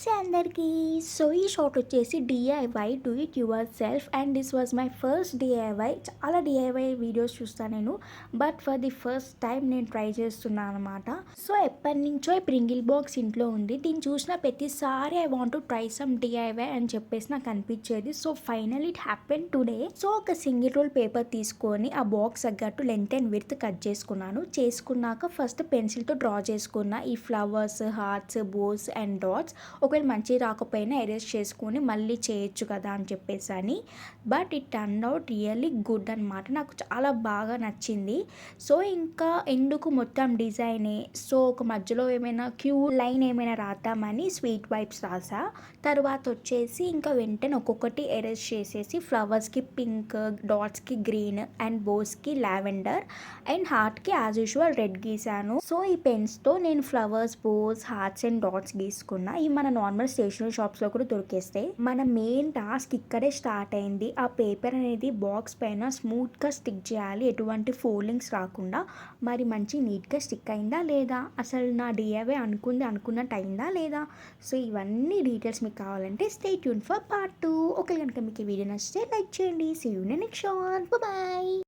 నమస్తే అందరికీ. సో ఈ షార్ట్ వచ్చేసి DIY do it your self and this was my first DIY. చాలా డిఐవై వీడియోస్ చూస్తాను నేను, but for the first time నేను ట్రై చేస్తున్నాను అనమాట. సో ఎప్పటి నుంచో ఈ ప్రింగిల్ బాక్స్ ఇంట్లో ఉంది. దీన్ని చూసిన ప్రతిసారి I want to try some DIY అని చెప్పేసి నాకు అనిపించేది. So final it happen today. So ఒక సింగిల్ రోల్ పేపర్ తీసుకొని ఆ బాక్స్ తగ్గట్టు లెంత్ అండ్ విడ్త్ కట్ చేసుకున్నాక ఫస్ట్ పెన్సిల్తో డ్రా చేసుకున్న ఈ flowers, hearts, bows and dots. ఒకవేళ మంచి రాకపోయినా ఎరేజ్ చేసుకొని మళ్ళీ చేయొచ్చు కదా అని చెప్పేసి అని. But it turn out really good అనమాట. నాకు చాలా బాగా నచ్చింది. సో ఇంకా ఎందుకు మొత్తం డిజైనే, సో ఒక మధ్యలో ఏమైనా క్యూ లైన్ ఏమైనా రాద్దామని స్వీట్ వైప్స్ రాసా. తర్వాత వచ్చేసి ఇంకా వెంటనే ఒక్కొక్కటి ఎరేజ్ చేసేసి ఫ్లవర్స్కి పింక్, డాట్స్కి గ్రీన్ అండ్ బోస్కి లావెండర్ అండ్ హార్ట్కి యాజ్ యూజువల్ రెడ్ గీసాను. సో ఈ పెన్స్తో నేను flowers, bows, hearts and dots గీసుకున్నా. ఈ మన నార్మల్ స్టేషనరీ షాప్స్లో కూడా దొరికేస్తాయి. మన మెయిన్ టాస్క్ ఇక్కడే స్టార్ట్ అయింది. ఆ పేపర్ అనేది బాక్స్ పైన స్మూత్గా స్టిక్ చేయాలి, ఎటువంటి ఫోల్డింగ్స్ రాకుండా. మరి మంచి నీట్గా స్టిక్ అయిందా లేదా, అసలు నా డిఐవై అనుకున్నట్టు అయిందా లేదా, సో ఇవన్నీ డీటెయిల్స్ మీకు కావాలంటే స్టే ట్యూన్ ఫర్ పార్ట్ 2. ఒకవేళ కనుక మీకు ఈ వీడియో నచ్చితే లైక్ చేయండి. See you next shot. Bye.